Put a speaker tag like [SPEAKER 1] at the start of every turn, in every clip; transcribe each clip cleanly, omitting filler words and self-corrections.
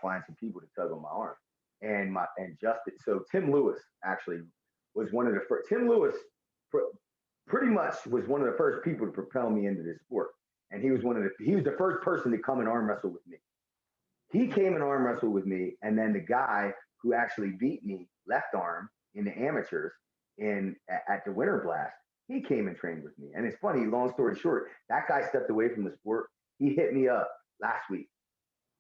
[SPEAKER 1] find some people to tug on my arm. And Justin, so Tim Lewis actually was one of the first. Tim Lewis pretty much was one of the first people to propel me into this sport. And he was the first person to come and arm wrestle with me. He came and arm wrestled with me, and then the guy who actually beat me left arm in the amateurs at the Winter Blast, he came and trained with me. And it's funny, long story short, that guy stepped away from the sport. He hit me up last week.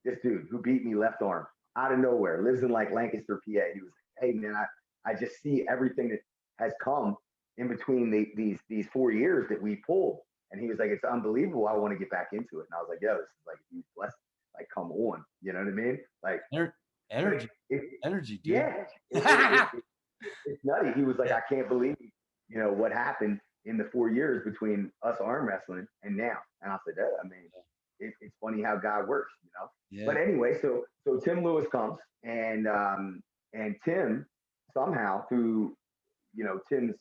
[SPEAKER 1] This dude who beat me left arm out of nowhere, lives in like Lancaster, PA. He was like, "Hey man, I just see everything that has come in between these 4 years that we pulled." And he was like, "It's unbelievable. I want to get back into it." And I was like, "Yo, this is like a huge blessing. Like, come on, you know what I mean? Like
[SPEAKER 2] energy, energy, dude."
[SPEAKER 1] Yeah, it's nutty. He was like, "I can't believe, what happened in the 4 years between us arm wrestling and now." And I said, "Yeah, I mean, it's funny how God works, you know."
[SPEAKER 2] Yeah.
[SPEAKER 1] But anyway, so Tim Lewis comes, and Tim somehow through Tim's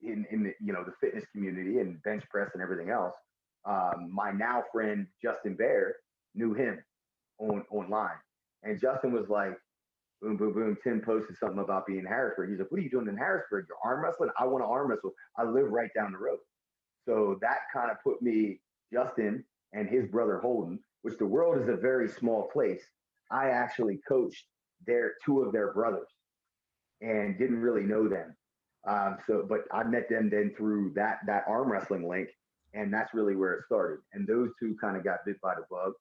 [SPEAKER 1] in the fitness community and bench press and everything else. My now friend Justin Baer knew him online, and Justin was like, boom, boom, boom. Tim posted something about being in Harrisburg. He's like, "What are you doing in Harrisburg? You're arm wrestling? I want to arm wrestle. I live right down the road." So that kind of put me, Justin and his brother Holden, which the world is a very small place. I actually coached two of their brothers and didn't really know them. But I met them then through that arm wrestling link, and that's really where it started. And those two kind of got bit by the bug,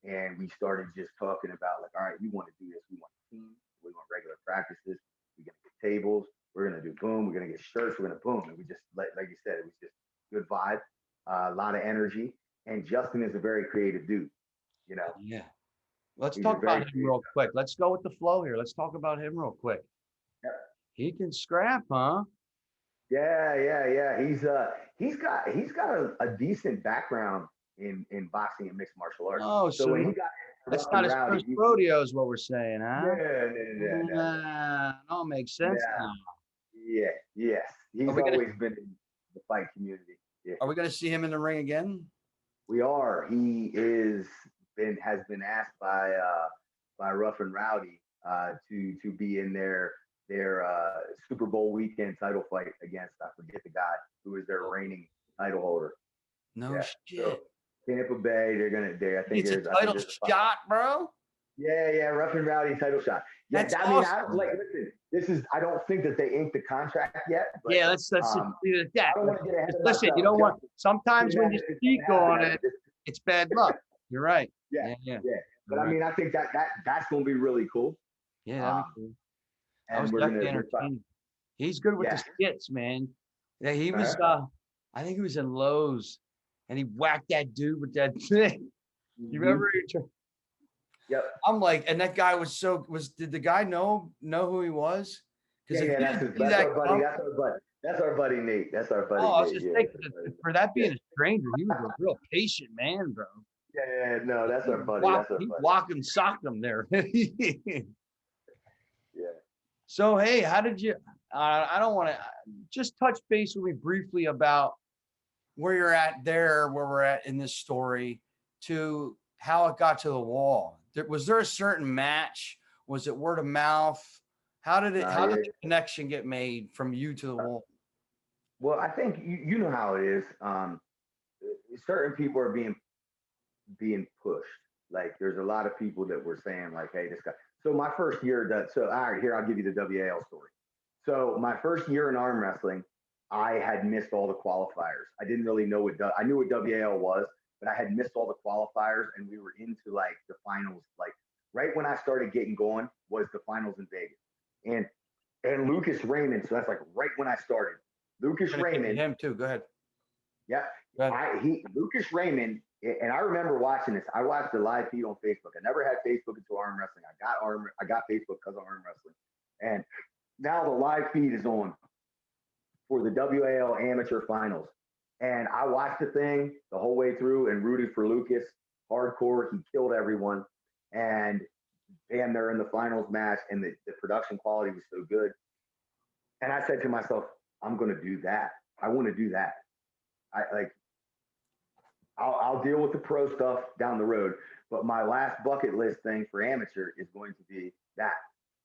[SPEAKER 1] and we started just talking about like, all right, we want to do this. We want a team. We want regular practices. We're gonna get tables. We're gonna do boom. We're gonna get shirts. We're gonna boom. And we just like you said, it was just good vibe, a lot of energy. And Justin is a very creative dude. You know.
[SPEAKER 2] Yeah. Let's
[SPEAKER 1] He's
[SPEAKER 2] talk about him real quick. Let's go with the flow here. Let's talk about him real quick.
[SPEAKER 1] Yeah.
[SPEAKER 2] He can scrap, huh?
[SPEAKER 1] Yeah. He's got a decent background in boxing and mixed martial arts.
[SPEAKER 2] Oh,
[SPEAKER 1] so when he got
[SPEAKER 2] that's not his first rodeo, is what we're saying, huh?
[SPEAKER 1] No.
[SPEAKER 2] All makes sense now.
[SPEAKER 1] Yeah, yes. He's always been in the fight community. Yeah.
[SPEAKER 2] Are we going to see him in the ring again?
[SPEAKER 1] We are. He has been asked by Rough and Rowdy to be in their Super Bowl weekend title fight against, I forget the guy who is their reigning title holder.
[SPEAKER 2] No shit. So
[SPEAKER 1] Tampa Bay, I think
[SPEAKER 2] it's a title shot, bro.
[SPEAKER 1] Yeah, Rough and Rowdy title shot. Yeah,
[SPEAKER 2] that's
[SPEAKER 1] awesome.
[SPEAKER 2] I don't
[SPEAKER 1] listen, I don't think that they inked the contract yet. But,
[SPEAKER 2] yeah, let's
[SPEAKER 1] I don't want to get ahead of
[SPEAKER 2] listen, you don't want. Sometimes when you speak on it, it's bad luck. You're right.
[SPEAKER 1] Yeah. But I mean, I think that's going to be really cool.
[SPEAKER 2] Yeah, that'd be cool.
[SPEAKER 1] And we're
[SPEAKER 2] entertaining. He's good with the skits, man. Yeah, he was. I think he was in Lowe's, and he whacked that dude with that thing. You remember?
[SPEAKER 1] Yep.
[SPEAKER 2] I'm like, and that guy did the guy know who he was?
[SPEAKER 1] Because that's our buddy. That's our buddy Nate. That's our buddy.
[SPEAKER 2] Oh, I was just thinking, for that being a stranger, he was a real patient man, bro.
[SPEAKER 1] Yeah, no, that's our buddy.
[SPEAKER 2] He walked him, socked him there.
[SPEAKER 1] Yeah.
[SPEAKER 2] So, hey, how did you, I don't want to, just touch base with me briefly about where you're at there, where we're at in this story, to how it got to the wall. Was there a certain match? Was it word of mouth? How did the connection get made from you to the wall?
[SPEAKER 1] Well, I think you know how it is. Certain people are being pushed. Like there's a lot of people that were saying like, "Hey, this guy." So my first year, all right, here I'll give you the WAL story. So my first year in arm wrestling, I had missed all the qualifiers. I didn't really know I knew what WAL was, but I had missed all the qualifiers, and we were into like the finals. Like right when I started getting going was the finals in Vegas, and Lucas Raymond. So that's like right when I started. Lucas Raymond.
[SPEAKER 2] Him too. Go ahead.
[SPEAKER 1] Yeah, Lucas Raymond, and I remember watching this. I watched the live feed on Facebook. I never had Facebook until arm wrestling. I got Facebook because of arm wrestling, and now the live feed is on for the WAL amateur finals. And I watched the thing the whole way through and rooted for Lucas hardcore. He killed everyone, and damn, they're in the finals match, and the production quality was so good. And I said to myself, I'm going to do that. I want to do that. I'll deal with the pro stuff down the road, But my last bucket list thing for amateur is going to be that.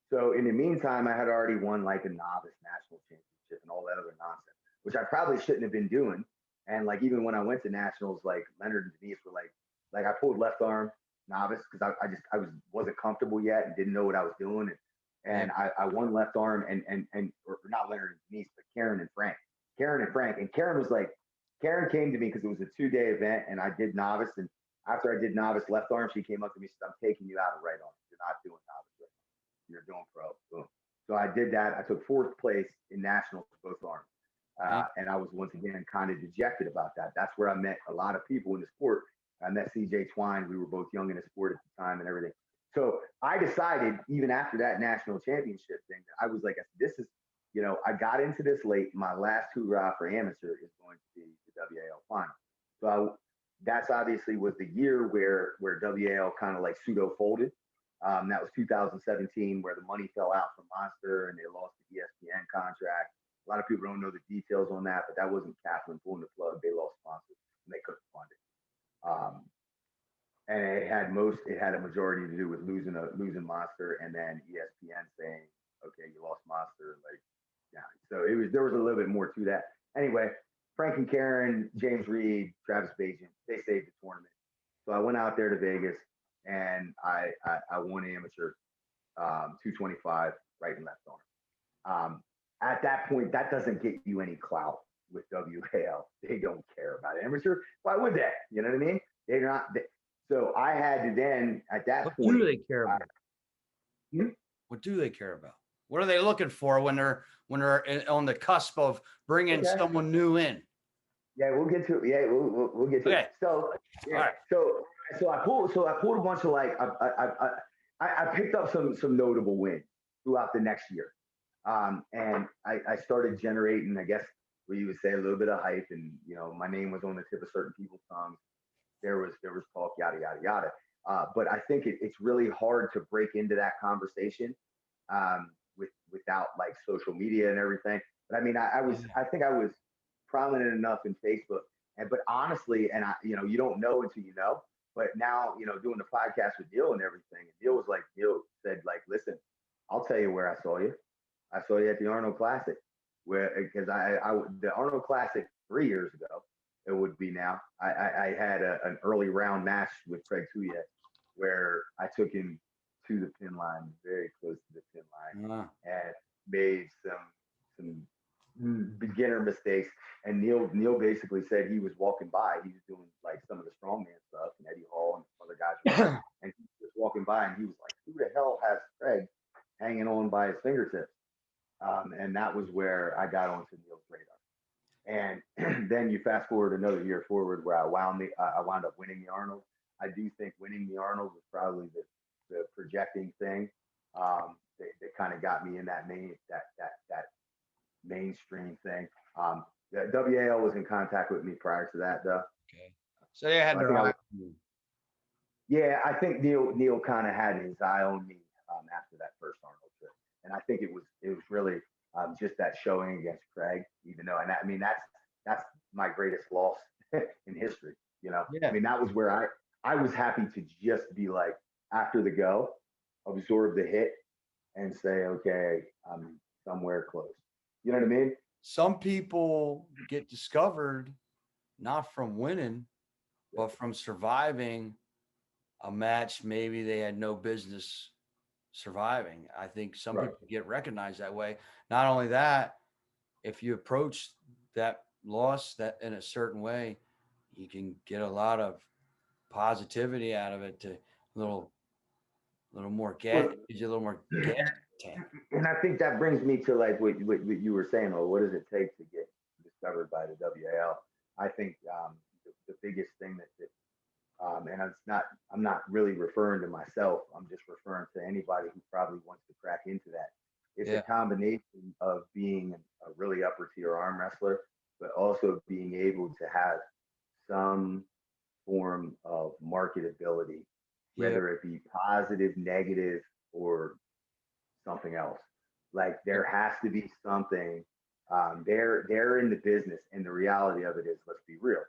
[SPEAKER 1] So in the meantime, I had already won like a novice national championship and all that other nonsense, which I probably shouldn't have been doing. And like even when I went to nationals, like Leonard and Denise were like I pulled left arm novice because I wasn't comfortable yet and didn't know what I was doing. And I won left arm and or not Leonard and Denise, but Karen and Frank. And Karen was like, Karen came to me because it was a 2-day event and I did novice. And after I did novice left arm, she came up to me and said, I'm taking you out of right arm. You're not doing novice right arm. You're doing pro. Boom. So I did that. I took 4th place in nationals for both arms. And I was once again kind of dejected about that. That's where I met a lot of people in the sport. I met CJ Twine. We were both young in the sport at the time and everything. So I decided, even after that national championship thing, that I was like, this is, I got into this late. My last hoorah for amateur is going to be the WAL final. So that's obviously was the year where WAL kind of like pseudo folded. That was 2017, where the money fell out from Monster and they lost the ESPN contract. A lot of people don't know the details on that, but that wasn't Kaplan pulling the plug. They lost sponsors and they couldn't fund it. And it had a majority to do with losing Monster and then ESPN saying, okay, you lost Monster. Like, yeah. So there was a little bit more to that. Anyway, Frank and Karen, James Reed, Travis Bajan, they saved the tournament. So I went out there to Vegas and I won amateur 225 right and left arm. At that point, that doesn't get you any clout with WAL. They don't care about it. Amateur, why would they? You know what I mean? They're not. So I had to then, at that
[SPEAKER 2] What
[SPEAKER 1] point.
[SPEAKER 2] do they care about? What do they care about? What are they looking for when they're on the cusp of bringing someone new in?
[SPEAKER 1] Yeah, we'll get to it. Yeah, we'll get to it. So yeah, right. so I pulled a bunch of like I picked up some notable wins throughout the next year. And I started generating, I guess, what you would say, a little bit of hype, and my name was on the tip of certain people's tongues. There was talk, yada yada yada. But I think it's really hard to break into that conversation without like social media and everything. But I mean, I think I was prominent enough in Facebook, but honestly, and you don't know until you know. But now, doing the podcast with Neil and everything, and Neil said like, listen, I'll tell you where I saw you. I saw you at the Arnold Classic, because the Arnold Classic 3 years ago, it would be now. I had an early round match with Craig Touye, where I took him to the pin line, very close to the pin line, and made some beginner mistakes. And Neil basically said he was walking by. He was doing like some of the strongman stuff, and Eddie Hall and some other guys, and he was walking by, and he was like, "Who the hell has Craig hanging on by his fingertips?" And that was where I got onto Neil's radar. And then you fast forward another year forward, where I wound up winning the Arnold. I do think winning the Arnold was probably the projecting thing that kind of got me in that mainstream thing. The WAL was in contact with me prior to that, though.
[SPEAKER 2] Okay. So they had their eye on you.
[SPEAKER 1] Yeah, I think Neil kind of had his eye on me after that first Arnold trip, and I think it was really just that showing against Craig, even though, and I mean that's my greatest loss in history. Yeah. I mean, that was where I was happy to just be like, after the go, absorb the hit and say, okay, I'm somewhere close. You know what I mean?
[SPEAKER 2] Some people get discovered not from winning, but from surviving a match maybe they had no business surviving. I think some people get recognized that way. Not only that, if you approach that loss that in a certain way, you can get a lot of positivity out of it, to a little more gas, gives you a little more gas tank.
[SPEAKER 1] And I think that brings me to like what you were saying, or what does it take to get discovered by the WAL? I think the biggest thing that and I'm not really referring to myself. I'm just referring to anybody who probably wants to crack into that. It's a combination of being a really upper tier arm wrestler, but also being able to have some form of marketability, whether it be positive, negative, or something else. Like there has to be something. They're in the business, and the reality of it is, let's be real.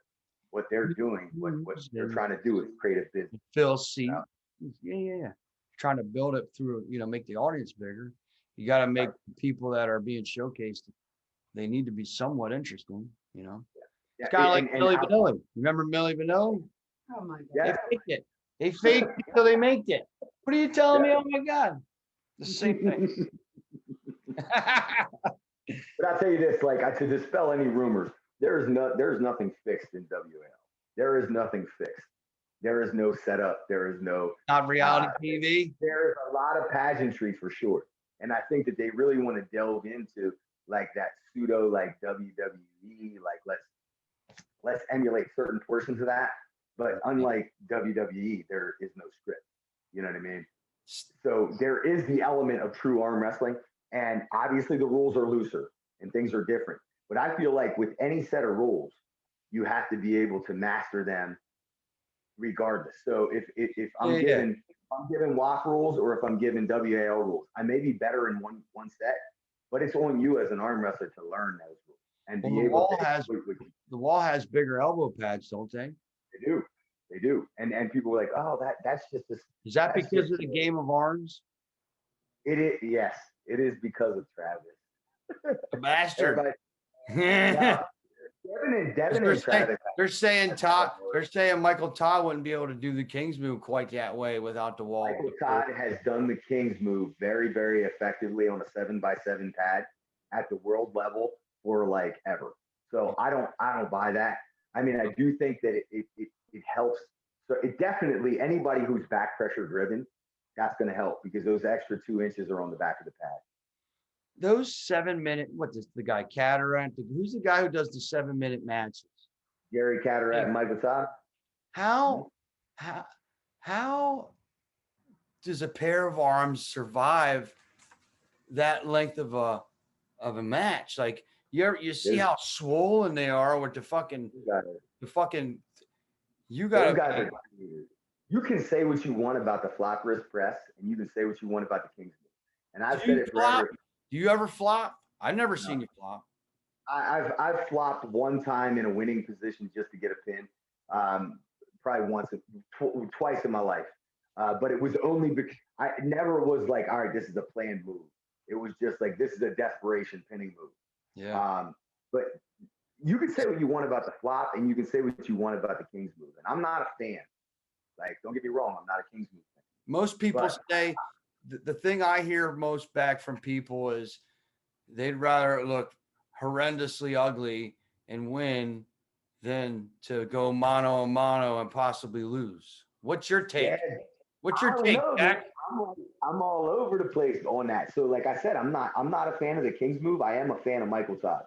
[SPEAKER 1] what they're doing, what they're trying to do is create a business.
[SPEAKER 2] Fill
[SPEAKER 1] You know?
[SPEAKER 2] seat. Yeah. Trying to build it through, make the audience bigger. You got to make people that are being showcased. They need to be somewhat interesting. It's kind of like Milli Vanilli. Remember Milli Vanilli?
[SPEAKER 3] Oh my God.
[SPEAKER 1] Yeah.
[SPEAKER 2] They faked it. They faked it until they make it. What are you telling me? Oh my God. The same thing.
[SPEAKER 1] But I'll tell you this, like to dispel any rumors, there's nothing fixed in WAL. There is nothing fixed. There is no setup. There is no
[SPEAKER 2] Not reality TV.
[SPEAKER 1] There is a lot of pageantry for sure. And I think that they really want to delve into like that pseudo like WWE, like let's emulate certain portions of that. But unlike WWE, there is no script. You know what I mean? So there is the element of true arm wrestling, and obviously the rules are looser and things are different. But I feel like with any set of rules, you have to be able to master them regardless. So if I'm given WAC rules or if I'm given WAL rules, I may be better in one set, but it's on you as an arm wrestler to learn those rules and be able to.
[SPEAKER 2] The wall has bigger elbow pads, don't they?
[SPEAKER 1] They do. And people are like, oh, that's just this.
[SPEAKER 2] Is that because of the game of arms?
[SPEAKER 1] It is, yes, it is because of Travis.
[SPEAKER 2] The bastard.
[SPEAKER 1] Devin and Travis.
[SPEAKER 2] They're saying Michael Todd wouldn't be able to do the King's move quite that way without the wall.
[SPEAKER 1] Michael Todd has done the King's move very, very effectively on a 7x7 pad at the world level for like ever. So I don't buy that. I mean, I do think that it helps. So it definitely, anybody who's back pressure driven, that's going to help because those extra 2 inches are on the back of the pad.
[SPEAKER 2] Those 7-minute, the guy Cataract? Who's the guy who does the 7-minute matches?
[SPEAKER 1] Gary Cataract and Michael Todd.
[SPEAKER 2] How does a pair of arms survive that length of a match? Like you see how swollen they are with you gotta.
[SPEAKER 1] You can say what you want about the flop wrist press, and you can say what you want about the King's move. And I've said it forever.
[SPEAKER 2] Do you ever flop? I've never seen you flop.
[SPEAKER 1] I've flopped one time in a winning position just to get a pin, probably twice in my life. But it was only because I never was like, all right, this is a planned move. It was just like, this is a desperation pinning move.
[SPEAKER 2] Yeah.
[SPEAKER 1] But you can say what you want about the flop, and you can say what you want about the King's move. And I'm not a fan. Like, don't get me wrong, I'm not a King's move fan.
[SPEAKER 2] Most people say the thing I hear most back from people is they'd rather look horrendously ugly and win than to go mano a mano and possibly lose. What's your take?
[SPEAKER 1] Yeah.
[SPEAKER 2] What's your take, Jack?
[SPEAKER 1] I'm all over the place on that. So, like I said, I'm not a fan of the King's move. I am a fan of Michael Todd.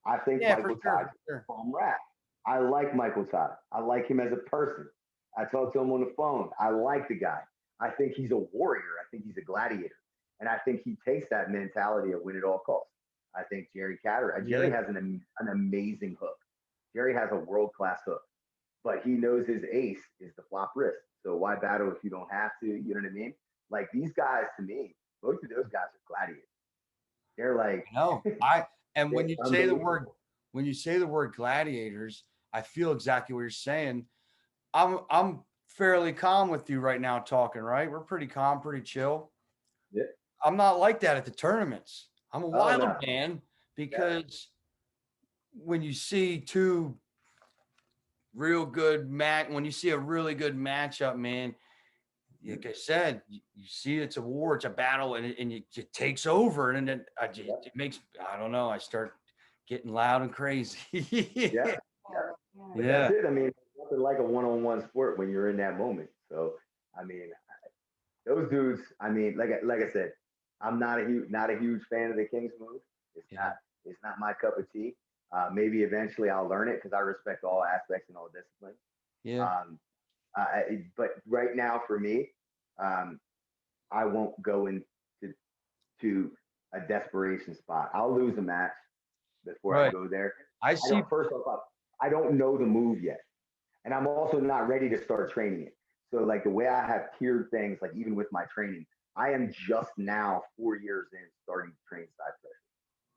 [SPEAKER 1] I think Michael Todd is a fun rap. I like Michael Todd. I like him as a person. I talk to him on the phone. I like the guy. I think he's a warrior. I think he's a gladiator. And I think he takes that mentality of win at all costs. I think Jerry has an amazing hook. Jerry has a world-class hook. But he knows his ace is the flop wrist. So why battle if you don't have to? You know what I mean? Like these guys, to me, both of those guys are gladiators. They're like
[SPEAKER 2] when you say the word gladiators, I feel exactly what you're saying. I'm fairly calm with you right now talking, right? We're pretty calm, pretty chill.
[SPEAKER 1] Yeah.
[SPEAKER 2] I'm not like that at the tournaments. I'm a wild man because when you see two real good when you see a really good matchup, man, like I said, you see it's a war, it's a battle, and it takes over, and then it makes, I don't know, I start getting loud and crazy.
[SPEAKER 1] Yeah. That's it. I mean, nothing like a one-on-one sport when you're in that moment. So, I mean, those dudes. I mean, like I said, I'm not a huge fan of the King's move. It's not my cup of tea. Maybe eventually I'll learn it because I respect all aspects and all disciplines.
[SPEAKER 2] Yeah.
[SPEAKER 1] But right now, for me, I won't go into a desperation spot. I'll lose a match before I go there. First off, I don't know the move yet, and I'm also not ready to start training it. So, like the way I have tiered things, like even with my training, I am just now 4 years in starting to train side pressure.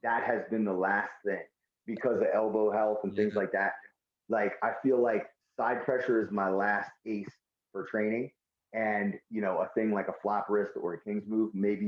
[SPEAKER 1] That has been the last thing because of elbow health and things like that. like I feel like side pressure is my last ace for training. And, a thing like a flop wrist or a king's move, maybe